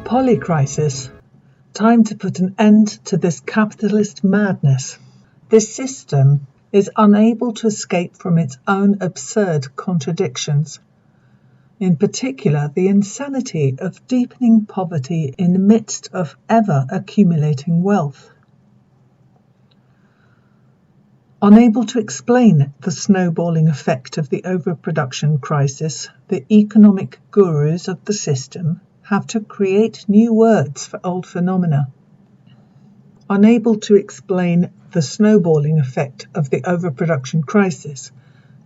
Polycrisis. Time to put an end to this capitalist madness. This system is unable to escape from its own absurd contradictions. In particular, the insanity of deepening poverty in the midst of ever-accumulating wealth. Unable to explain the snowballing effect of the overproduction crisis, the economic gurus of the system have to create new words for old phenomena. Unable to explain the snowballing effect of the overproduction crisis,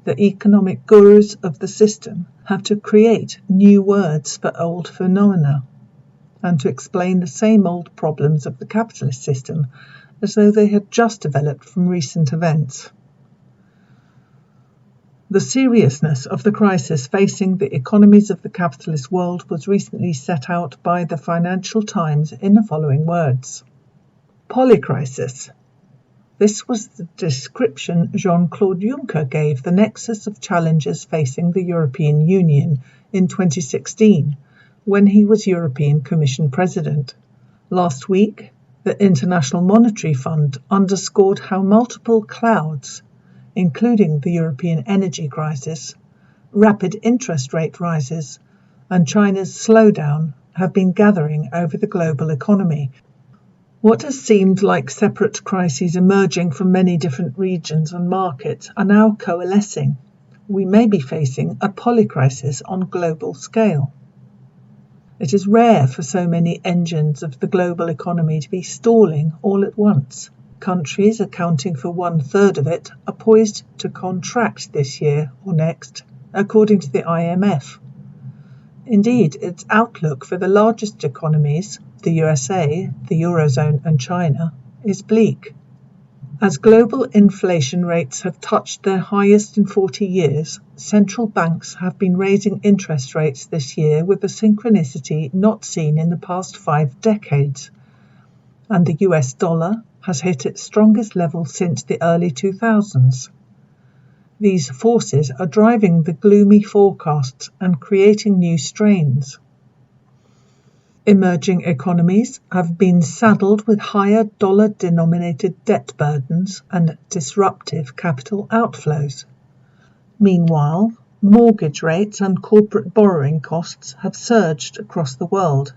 the economic gurus of the system have to create new words for old phenomena, and to explain the same old problems of the capitalist system as though they had just developed from recent events. The seriousness of the crisis facing the economies of the capitalist world was recently set out by the Financial Times in the following words. Polycrisis. This was the description Jean-Claude Juncker gave the nexus of challenges facing the European Union in 2016, when he was European Commission President. Last week, the International Monetary Fund underscored how multiple clouds, including the European energy crisis, rapid interest rate rises, and China's slowdown, have been gathering over the global economy. What has seemed like separate crises emerging from many different regions and markets are now coalescing. We may be facing a polycrisis on global scale. It is rare for so many engines of the global economy to be stalling all at once. Countries accounting for 1/3 of it are poised to contract this year or next, according to the IMF. Indeed, its outlook for the largest economies, the USA, the Eurozone and China, is bleak. As global inflation rates have touched their highest in 40 years, central banks have been raising interest rates this year with a synchronicity not seen in the past 5 decades, and the US dollar has hit its strongest level since the early 2000s. These forces are driving the gloomy forecasts and creating new strains. Emerging economies have been saddled with higher dollar-denominated debt burdens and disruptive capital outflows. Meanwhile, mortgage rates and corporate borrowing costs have surged across the world.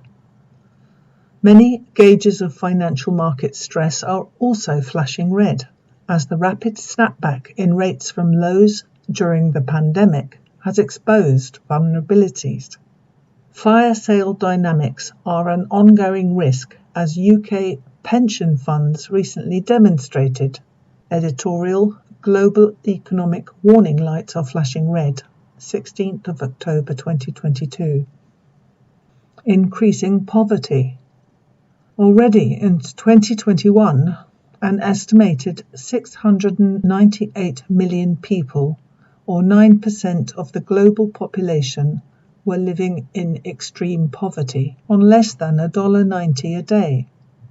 Many gauges of financial market stress are also flashing red, as the rapid snapback in rates from lows during the pandemic has exposed vulnerabilities. Fire sale dynamics are an ongoing risk, as UK pension funds recently demonstrated. Editorial: Global economic warning lights are flashing red, 16th of October 2022. Increasing poverty. Already in 2021, an estimated 698 million people, or 9% of the global population, were living in extreme poverty, on less than $1.90 a day.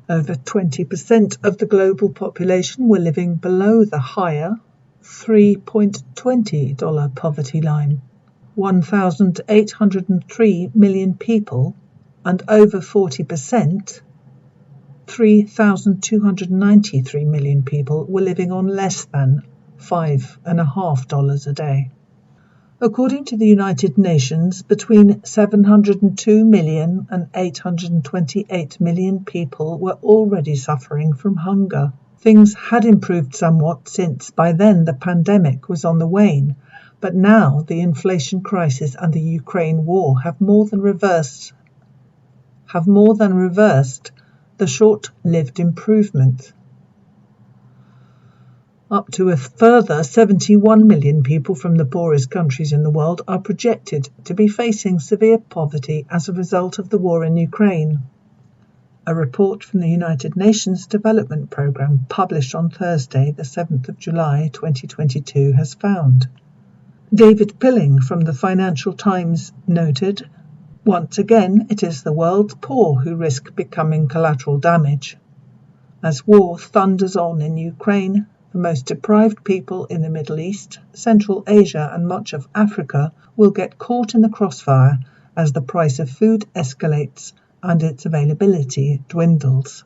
Over 20% of the global population were living below the higher $3.20 poverty line. 1,803 million people, and over 40%, 3,293 million people, were living on less than $5.50 a day. According to the United Nations, between 702 million and 828 million people were already suffering from hunger. Things had improved somewhat since by then the pandemic was on the wane, but now the inflation crisis and the Ukraine war have more than reversed the short-lived improvement. Up to a further 71 million people from the poorest countries in the world are projected to be facing severe poverty as a result of the war in Ukraine. a report from the United Nations Development Programme published on Thursday, the 7th of July 2022 has found. David Pilling from the Financial Times noted, "Once again, it is the world's poor who risk becoming collateral damage. As war thunders on in Ukraine, the most deprived people in the Middle East, Central Asia and much of Africa will get caught in the crossfire as the price of food escalates and its availability dwindles."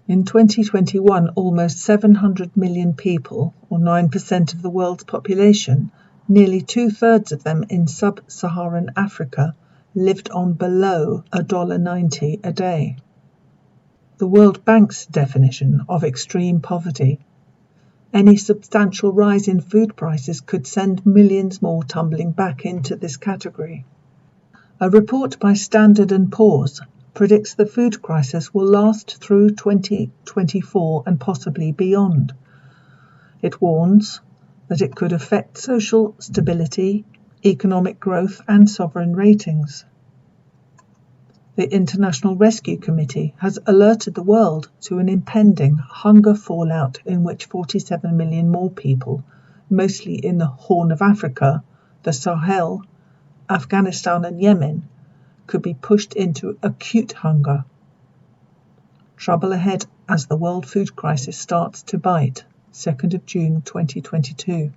In 2021, almost 700 million people, or 9% of the world's population, nearly two-thirds of them in sub-Saharan Africa, lived on below $1.90 a day. The World Bank's definition of extreme poverty. Any substantial rise in food prices could send millions more tumbling back into this category. A report by Standard & Poor's predicts the food crisis will last through 2024 and possibly beyond. It warns that it could affect social stability, economic growth and sovereign ratings. The International Rescue Committee has alerted the world to an impending hunger fallout in which 47 million more people, mostly in the Horn of Africa, the Sahel, Afghanistan and Yemen, could be pushed into acute hunger. Trouble ahead as the world food crisis starts to bite, 2nd of June 2022.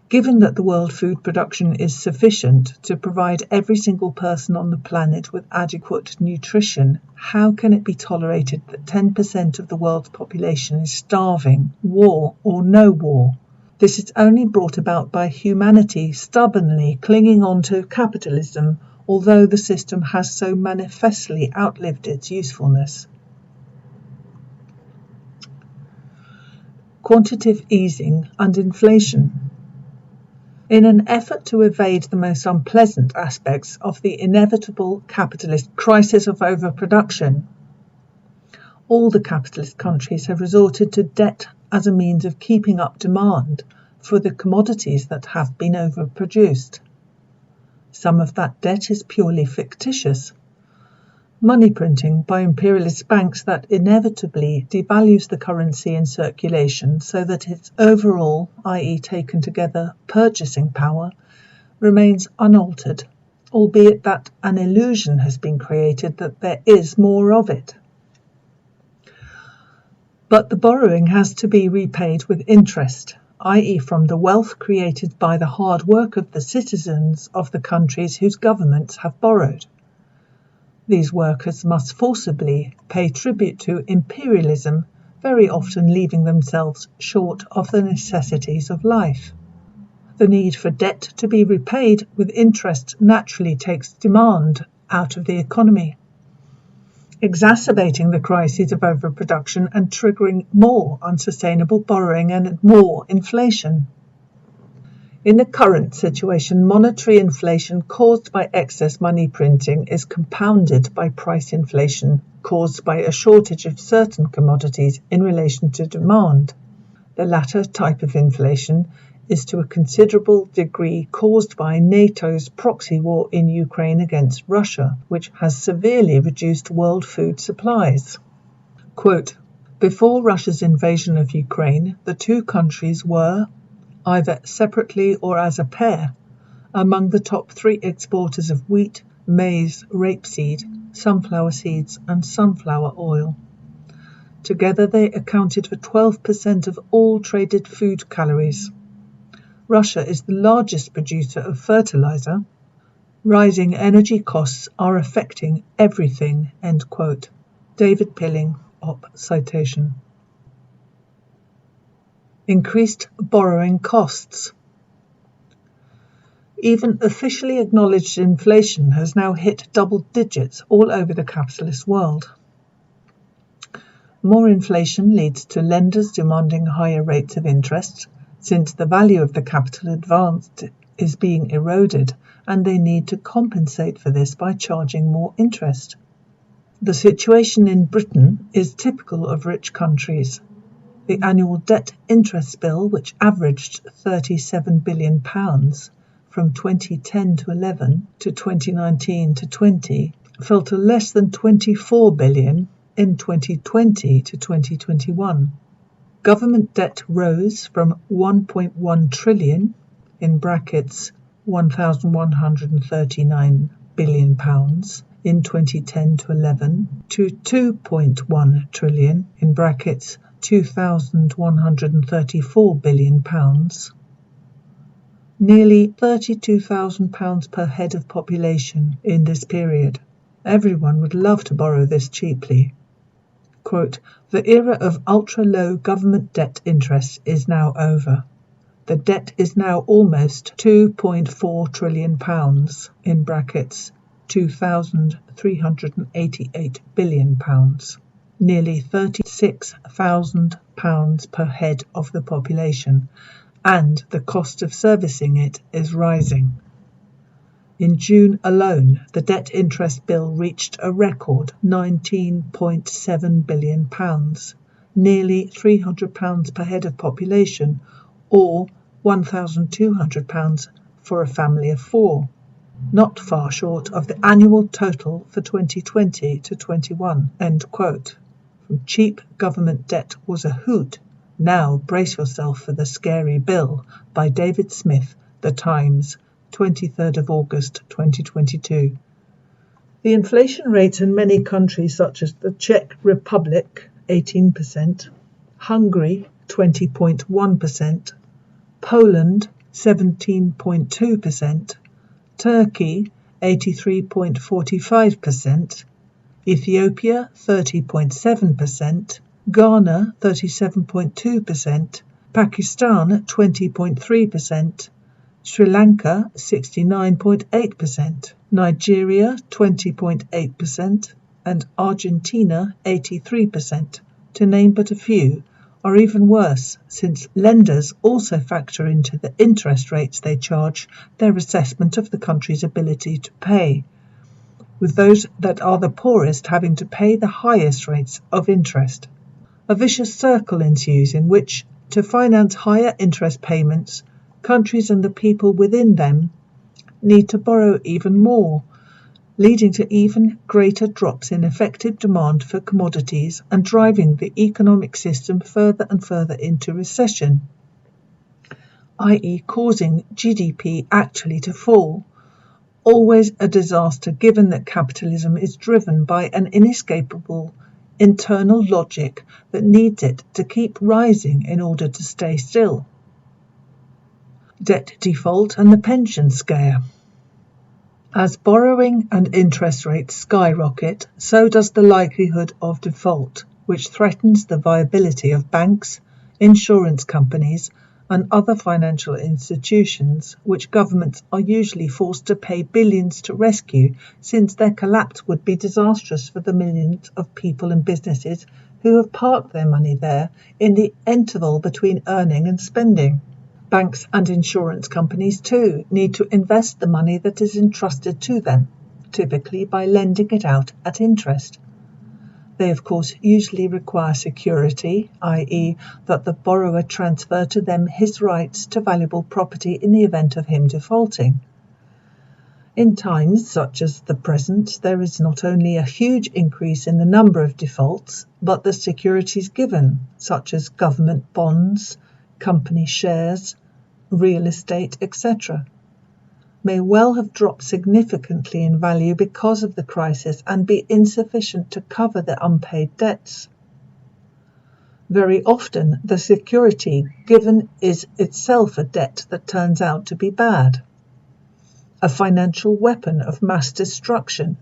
Given that the world food production is sufficient to provide every single person on the planet with adequate nutrition, how can it be tolerated that 10% of the world's population is starving, war or no war? This is only brought about by humanity stubbornly clinging on to capitalism, although the system has so manifestly outlived its usefulness. Quantitative easing and inflation. In an effort to evade the most unpleasant aspects of the inevitable capitalist crisis of overproduction, all the capitalist countries have resorted to debt as a means of keeping up demand for the commodities that have been overproduced. Some of that debt is purely fictitious. Money printing by imperialist banks that inevitably devalues the currency in circulation so that its overall, i.e. taken together, purchasing power remains unaltered, albeit that an illusion has been created that there is more of it. But the borrowing has to be repaid with interest, i.e. from the wealth created by the hard work of the citizens of the countries whose governments have borrowed. These workers must forcibly pay tribute to imperialism, very often leaving themselves short of the necessities of life. The need for debt to be repaid with interest naturally takes demand out of the economy, exacerbating the crises of overproduction and triggering more unsustainable borrowing and more inflation. In the current situation, monetary inflation caused by excess money printing is compounded by price inflation caused by a shortage of certain commodities in relation to demand. The latter type of inflation is to a considerable degree caused by NATO's proxy war in Ukraine against Russia, which has severely reduced world food supplies. Quote, "Before Russia's invasion of Ukraine, the two countries were, either separately or as a pair, among the top 3 exporters of wheat, maize, rapeseed, sunflower seeds and sunflower oil. Together they accounted for 12% of all traded food calories. Russia is the largest producer of fertilizer. Rising energy costs are affecting everything." End quote. David Pilling, op. citation. Increased borrowing costs. Even officially acknowledged inflation has now hit double digits all over the capitalist world. More inflation leads to lenders demanding higher rates of interest, since the value of the capital advanced is being eroded and they need to compensate for this by charging more interest. The situation in Britain is typical of rich countries. The annual debt interest bill, which averaged £37 billion from 2010 to 11 to 2019 to 20, fell to less than 24 billion in 2020 to 2021. Government debt rose from 1.1 trillion in brackets 1,139 billion pounds in 2010 to 11 to 2.1 trillion in brackets 2,134 billion pounds. Nearly £32,000 per head of population in this period. Everyone would love to borrow this cheaply. Quote, "The era of ultra-low government debt interest is now over. The debt is now almost £2.4 trillion in brackets £2,388 billion, nearly £36,000 per head of the population, and the cost of servicing it is rising." In June alone, the debt interest bill reached a record £19.7 billion, nearly £300 per head of population, or £1,200 for a family of four, not far short of the annual total for 2020 to 21. End quote. From cheap government debt was a hoot. Now brace yourself for the scary bill, by David Smith, The Times, 23rd of August 2022. The inflation rate in many countries such as the Czech Republic, 18%, Hungary, 20.1%, Poland, 17.2%, Turkey, 83.45%, Ethiopia, 30.7%, Ghana, 37.2%, Pakistan, 20.3%, Sri Lanka, 69.8%, Nigeria, 20.8%, and Argentina, 83%, to name but a few, or even worse, since lenders also factor into the interest rates they charge their assessment of the country's ability to pay, with those that are the poorest having to pay the highest rates of interest. A vicious circle ensues in which, to finance higher interest payments, countries and the people within them need to borrow even more, leading to even greater drops in effective demand for commodities and driving the economic system further and further into recession, i.e. causing GDP actually to fall. Always a disaster, given that capitalism is driven by an inescapable internal logic that needs it to keep rising in order to stay still. Debt default and the pension scare. As borrowing and interest rates skyrocket, so does the likelihood of default, which threatens the viability of banks, insurance companies, and other financial institutions, which governments are usually forced to pay billions to rescue, since their collapse would be disastrous for the millions of people and businesses who have parked their money there in the interval between earning and spending. Banks and insurance companies, too, need to invest the money that is entrusted to them, typically by lending it out at interest. They, of course, usually require security, i.e. that the borrower transfer to them his rights to valuable property in the event of him defaulting. In times such as the present, there is not only a huge increase in the number of defaults, but the securities given, such as government bonds, company shares, real estate, etc., may well have dropped significantly in value because of the crisis and be insufficient to cover the unpaid debts. Very often, the security given is itself a debt that turns out to be bad, a financial weapon of mass destruction,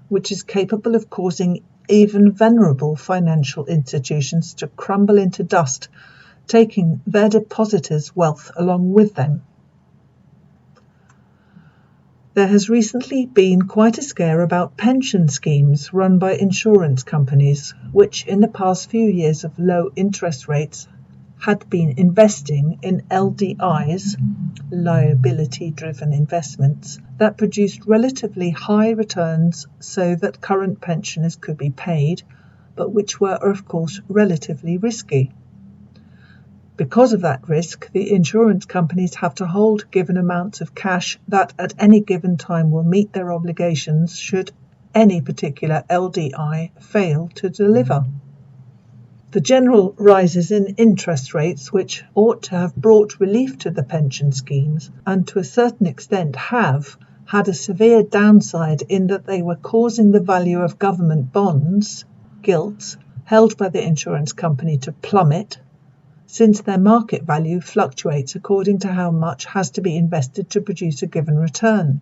which is capable of causing even venerable financial institutions to crumble into dust, taking their depositors' wealth along with them. There has recently been quite a scare about pension schemes run by insurance companies, which in the past few years of low interest rates had been investing in LDIs, liability-driven investments, that produced relatively high returns so that current pensioners could be paid, but which were, of course, relatively risky. Because of that risk, the insurance companies have to hold given amounts of cash that at any given time will meet their obligations should any particular LDI fail to deliver. The general rises in interest rates, which ought to have brought relief to the pension schemes, and to a certain extent have, had a severe downside in that they were causing the value of government bonds, gilts, held by the insurance company to plummet, since their market value fluctuates according to how much has to be invested to produce a given return.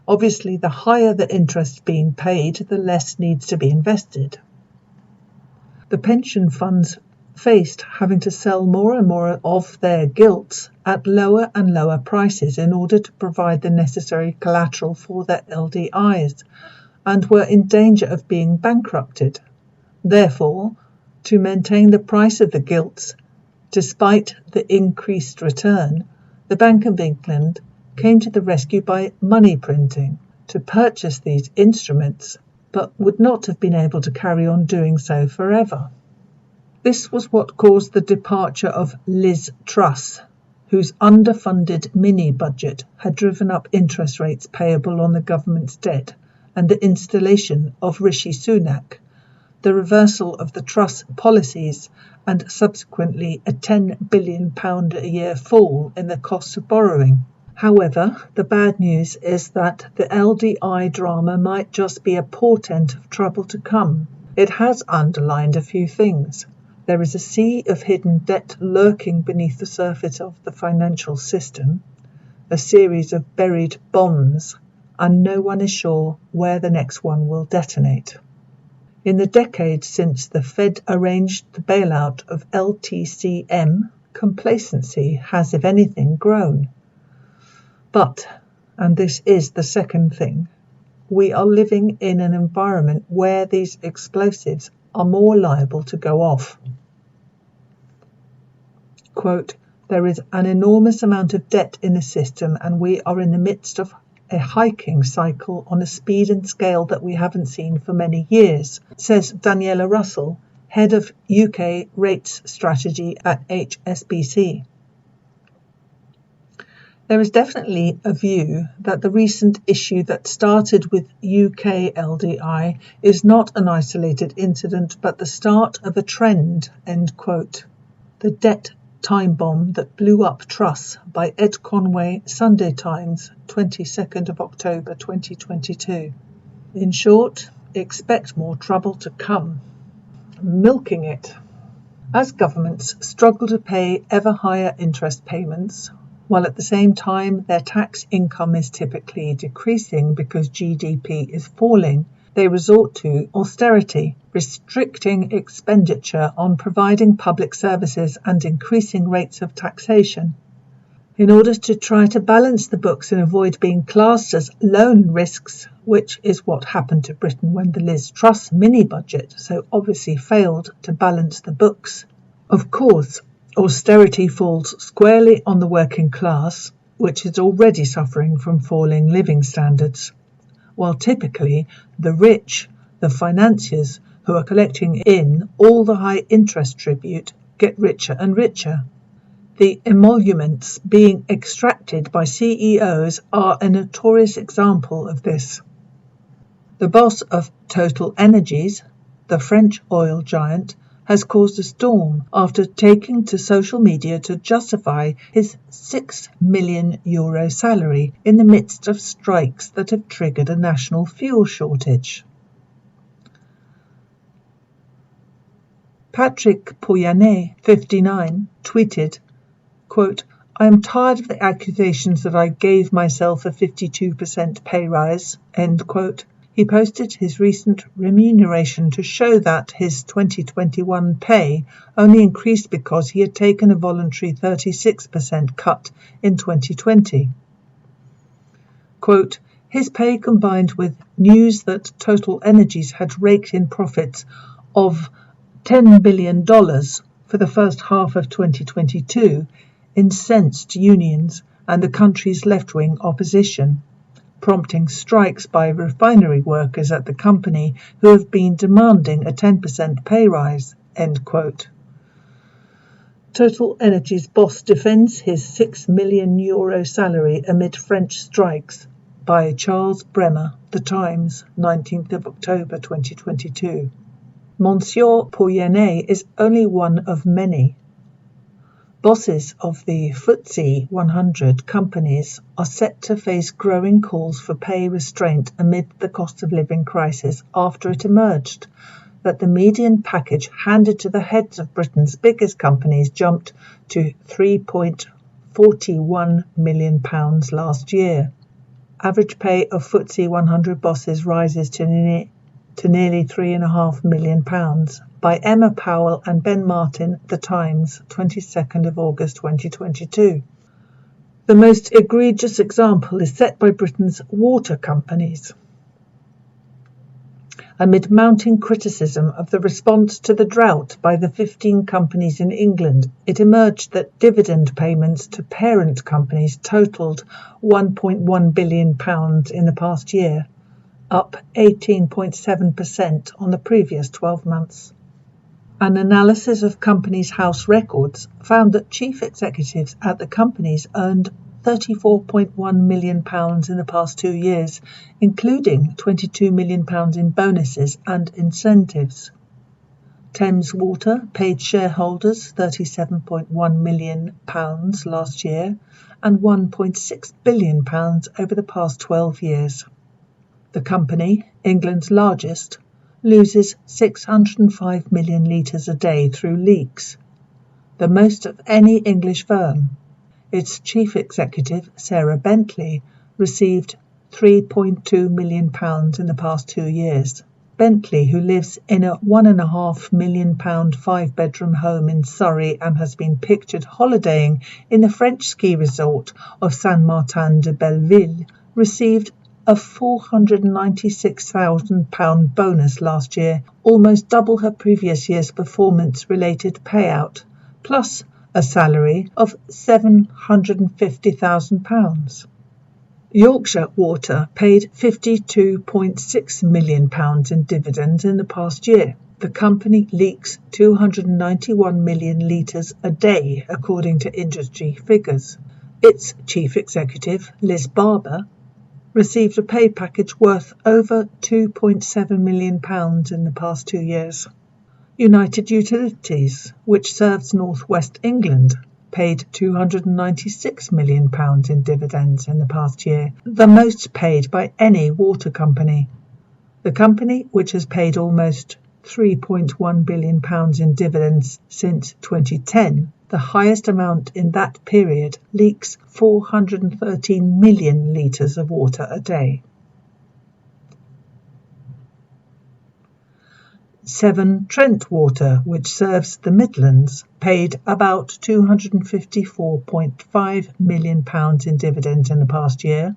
Obviously, the higher the interest being paid, the less needs to be invested. The pension funds faced having to sell more and more of their gilts at lower and lower prices in order to provide the necessary collateral for their LDIs, and were in danger of being bankrupted. Therefore, to maintain the price of the gilts, despite the increased return, the Bank of England came to the rescue by money printing to purchase these instruments, but would not have been able to carry on doing so forever. This was what caused the departure of Liz Truss, whose underfunded mini-budget had driven up interest rates payable on the government's debt, and the installation of Rishi Sunak, the reversal of the Truss policies, and subsequently a £10 billion a year fall in the cost of borrowing. However, the bad news is that the LDI drama might just be a portent of trouble to come. It has underlined a few things. There is a sea of hidden debt lurking beneath the surface of the financial system, a series of buried bombs, and no one is sure where the next one will detonate. In the decade since the Fed arranged the bailout of LTCM, complacency has, if anything, grown. But, and this is the second thing, we are living in an environment where these explosives are more liable to go off. Quote, there is an enormous amount of debt in the system, and we are in the midst of a hiking cycle on a speed and scale that we haven't seen for many years, says Daniela Russell, head of UK rates strategy at HSBC. There is definitely a view that the recent issue that started with UK LDI is not an isolated incident but the start of a trend, end quote. The debt time bomb that blew up Truss by Ed Conway, Sunday Times, 22nd of October 2022. In short, expect more trouble to come. Milking it. As governments struggle to pay ever higher interest payments, while at the same time their tax income is typically decreasing because GDP is falling, they resort to austerity, restricting expenditure on providing public services and increasing rates of taxation. In order to try to balance the books and avoid being classed as loan risks, which is what happened to Britain when the Liz Truss mini-budget so obviously failed to balance the books. Of course, austerity falls squarely on the working class, which is already suffering from falling living standards, while typically the rich, the financiers who are collecting in all the high interest tribute, get richer and richer. The emoluments being extracted by CEOs are a notorious example of this. The boss of Total Energies, the French oil giant, has caused a storm after taking to social media to justify his €6 million salary in the midst of strikes that have triggered a national fuel shortage. Patrick Pouyanné, 59, tweeted, quote, I am tired of the accusations that I gave myself a 52% pay rise, end quote. He posted his recent remuneration to show that his 2021 pay only increased because he had taken a voluntary 36% cut in 2020. Quote, his pay combined with news that Total Energies had raked in profits of $10 billion for the first half of 2022 incensed unions and the country's left-wing opposition, prompting strikes by refinery workers at the company who have been demanding a 10% pay rise, end quote. Total Energies boss defends his €6 million salary amid French strikes. by Charles Bremer, The Times, 19th of October 2022. Monsieur Pouyanné is only one of many. Bosses of the FTSE 100 companies are set to face growing calls for pay restraint amid the cost of living crisis after it emerged that the median package handed to the heads of Britain's biggest companies jumped to £3.41 million last year. Average pay of FTSE 100 bosses rises to nearly £3.5 million. By Emma Powell and Ben Martin, The Times, 22nd of August 2022. The most egregious example is set by Britain's water companies. Amid mounting criticism of the response to the drought by the 15 companies in England, it emerged that dividend payments to parent companies totalled £1.1 billion in the past year, up 18.7% on the previous 12 months. An analysis of companies' house records found that chief executives at the companies earned £34.1 million in the past 2 years, including £22 million in bonuses and incentives. Thames Water paid shareholders £37.1 million last year and £1.6 billion over the past 12 years. The company, England's largest, loses 605 million litres a day through leaks, the most of any English firm. Its chief executive, Sarah Bentley, received £3.2 million in the past 2 years. Bentley, who lives in a £1.5 million 5-bedroom home in Surrey and has been pictured holidaying in the French ski resort of Saint-Martin-de-Belleville, received a £496,000 bonus last year, almost double her previous year's performance-related payout, plus a salary of £750,000. Yorkshire Water paid £52.6 million in dividends in the past year. The company leaks 291 million litres a day, according to industry figures. Its chief executive, Liz Barber, received a pay package worth over £2.7 million in the past 2 years. United Utilities, which serves North West England, paid £296 million in dividends in the past year, the most paid by any water company. The company, which has paid almost £3.1 billion in dividends since 2010, the highest amount in that period, leaks 413 million litres of water a day. Severn Trent Water, which serves the Midlands, paid about £254.5 million in dividends in the past year.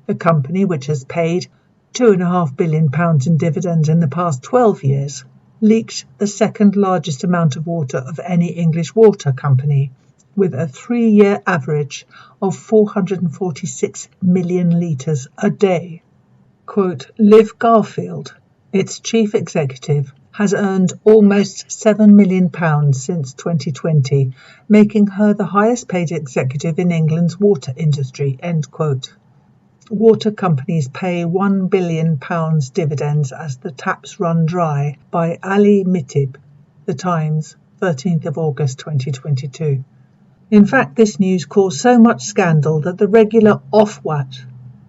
The company, which has paid £2.5 billion in dividends in the past 12 years, leaked the second largest amount of water of any English water company, with a 3-year average of 446 million litres a day. Quote, Liv Garfield, its chief executive, has earned almost £7 million since 2020, making her the highest paid executive in England's water industry, end quote. Water companies pay £1 billion dividends as the taps run dry, by Ali Mitib, The Times, 13th of August 2022. In fact, this news caused so much scandal that the regular Ofwat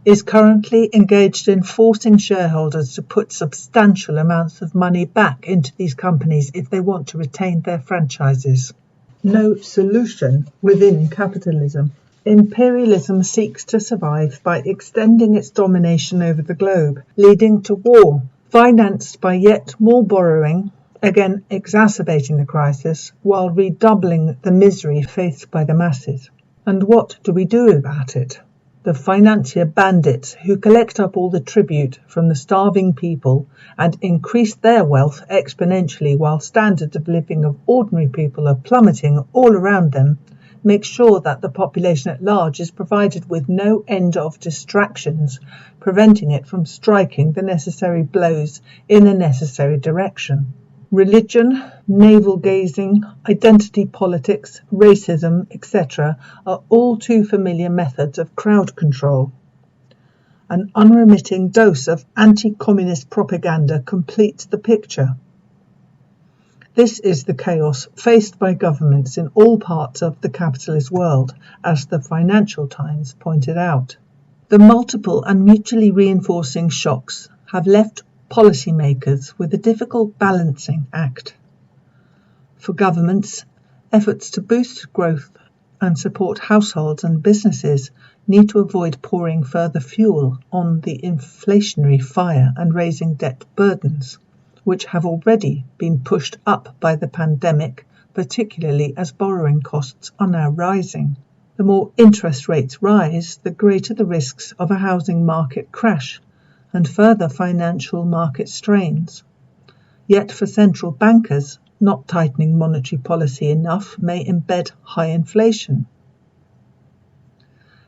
is currently engaged in forcing shareholders to put substantial amounts of money back into these companies if they want to retain their franchises. No solution within capitalism. Imperialism seeks to survive by extending its domination over the globe, leading to war, financed by yet more borrowing, again exacerbating the crisis, while redoubling the misery faced by the masses. And what do we do about it? The financier bandits who collect up all the tribute from the starving people and increase their wealth exponentially while standards of living of ordinary people are plummeting all around them, make sure that the population at large is provided with no end of distractions, preventing it from striking the necessary blows in the necessary direction. Religion, navel-gazing, identity politics, racism, etc. are all too familiar methods of crowd control. An unremitting dose of anti-communist propaganda completes the picture. This is the chaos faced by governments in all parts of the capitalist world, as the Financial Times pointed out. The multiple and mutually reinforcing shocks have left policymakers with a difficult balancing act. For governments, efforts to boost growth and support households and businesses need to avoid pouring further fuel on the inflationary fire and raising debt burdens, which have already been pushed up by the pandemic, particularly as borrowing costs are now rising. The more interest rates rise, the greater the risks of a housing market crash and further financial market strains. Yet for central bankers, not tightening monetary policy enough may embed high inflation.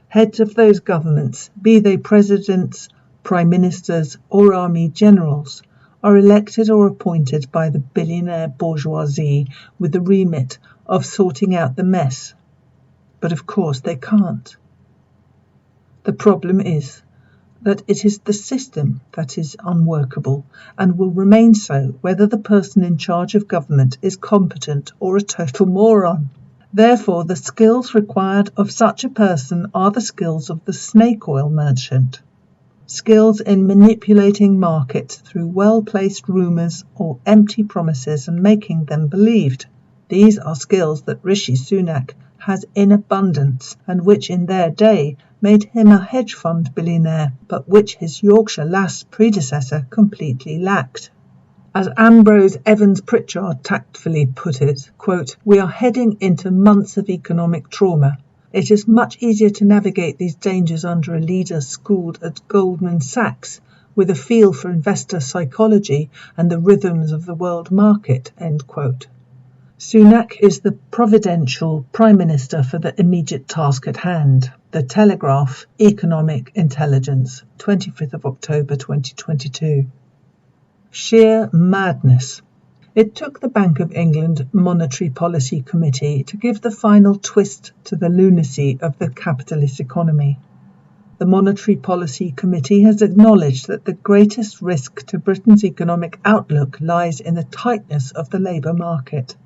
Heads of those governments, be they presidents, prime ministers, or army generals, are elected or appointed by the billionaire bourgeoisie with the remit of sorting out the mess. But of course they can't. The problem is that it is the system that is unworkable and will remain so whether the person in charge of government is competent or a total moron. Therefore, the skills required of such a person are the skills of the snake oil merchant. Skills in manipulating markets through well-placed rumours or empty promises and making them believed. These are skills that Rishi Sunak has in abundance and which in their day made him a hedge fund billionaire, but which his Yorkshire Lass predecessor completely lacked. As Ambrose Evans Pritchard tactfully put it, quote, "We are heading into months of economic trauma. It is much easier to navigate these dangers under a leader schooled at Goldman Sachs with a feel for investor psychology and the rhythms of the world market," end quote. Sunak is the providential Prime Minister for the immediate task at hand. The Telegraph, Economic Intelligence, 25th of October 2022. Sheer madness. It took the Bank of England Monetary Policy Committee to give the final twist to the lunacy of the capitalist economy. The Monetary Policy Committee has acknowledged that the greatest risk to Britain's economic outlook lies in the tightness of the labour market.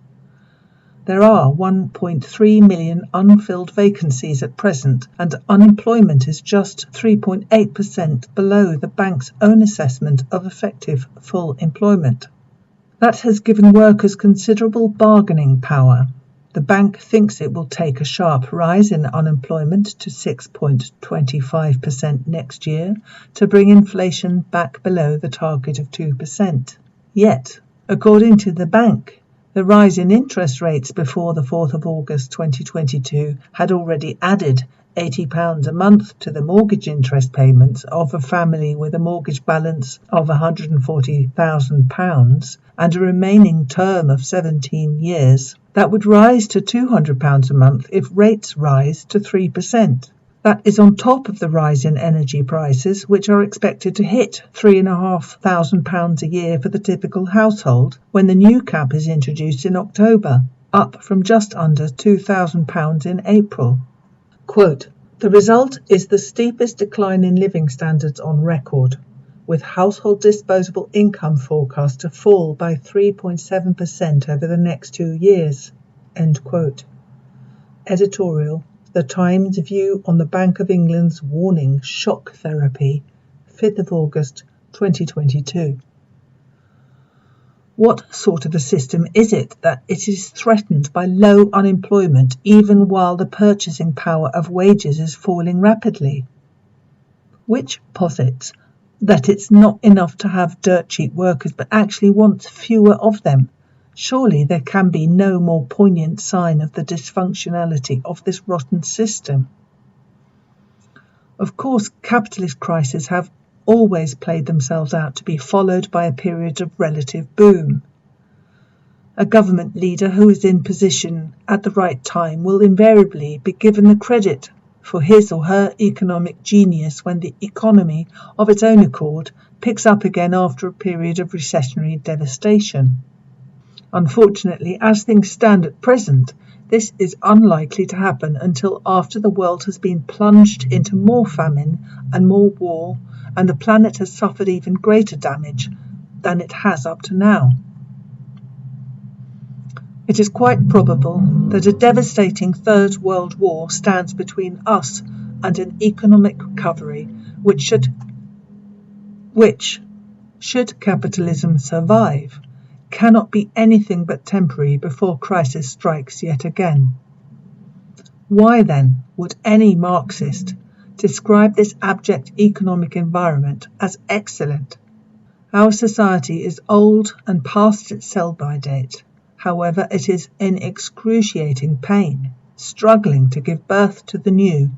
There are 1.3 million unfilled vacancies at present, and unemployment is just 3.8% below the bank's own assessment of effective full employment. That has given workers considerable bargaining power. The bank thinks it will take a sharp rise in unemployment to 6.25% next year to bring inflation back below the target of 2%. Yet, according to the bank, the rise in interest rates before the 4th of August 2022 had already added £80 a month to the mortgage interest payments of a family with a mortgage balance of £140,000 and a remaining term of 17 years. That would rise to £200 a month if rates rise to 3%. That is on top of the rise in energy prices, which are expected to hit £3,500 a year for the typical household when the new cap is introduced in October, up from just under £2,000 in April. Quote, "The result is the steepest decline in living standards on record, with household disposable income forecast to fall by 3.7% over the next 2 years." End quote. Editorial, The Times view on the Bank of England's warning shock therapy, 5th of August 2022. What sort of a system is it that it is threatened by low unemployment even while the purchasing power of wages is falling rapidly? Which posits that it's not enough to have dirt cheap workers but actually wants fewer of them? Surely there can be no more poignant sign of the dysfunctionality of this rotten system. Of course, capitalist crises have always played themselves out to be followed by a period of relative boom. A government leader who is in position at the right time will invariably be given the credit for his or her economic genius when the economy, of its own accord, picks up again after a period of recessionary devastation. Unfortunately, as things stand at present, This is unlikely to happen until after the world has been plunged into more famine and more war, and the planet has suffered even greater damage than it has up to now. It is quite probable that a devastating Third World War stands between us and an economic recovery which, should capitalism survive, cannot be anything but temporary before crisis strikes yet again. Why then would any Marxist describe this abject economic environment as excellent? Our society is old and past its sell-by date. However, it is in excruciating pain, struggling to give birth to the new.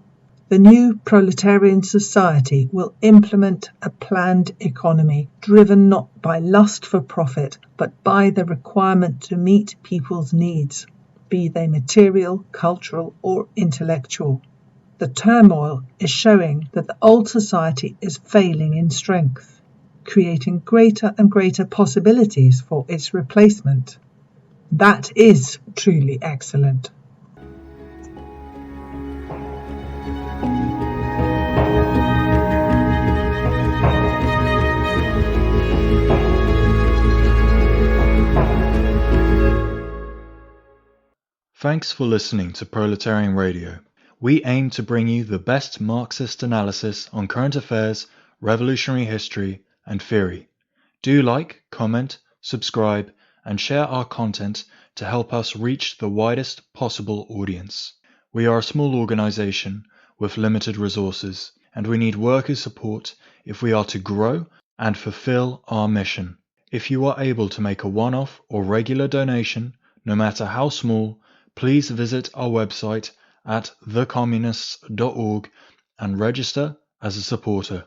The new proletarian society will implement a planned economy driven not by lust for profit, but by the requirement to meet people's needs, be they material, cultural, or intellectual. The turmoil is showing that the old society is failing in strength, creating greater and greater possibilities for its replacement. That is truly excellent. Thanks for listening to Proletarian Radio. We aim to bring you the best Marxist analysis on current affairs, revolutionary history, and theory. Do like, comment, subscribe, and share our content to help us reach the widest possible audience. We are a small organization with limited resources, and we need workers' support if we are to grow and fulfill our mission. If you are able to make a one-off or regular donation, no matter how small, please visit our website at thecommunists.org and register as a supporter.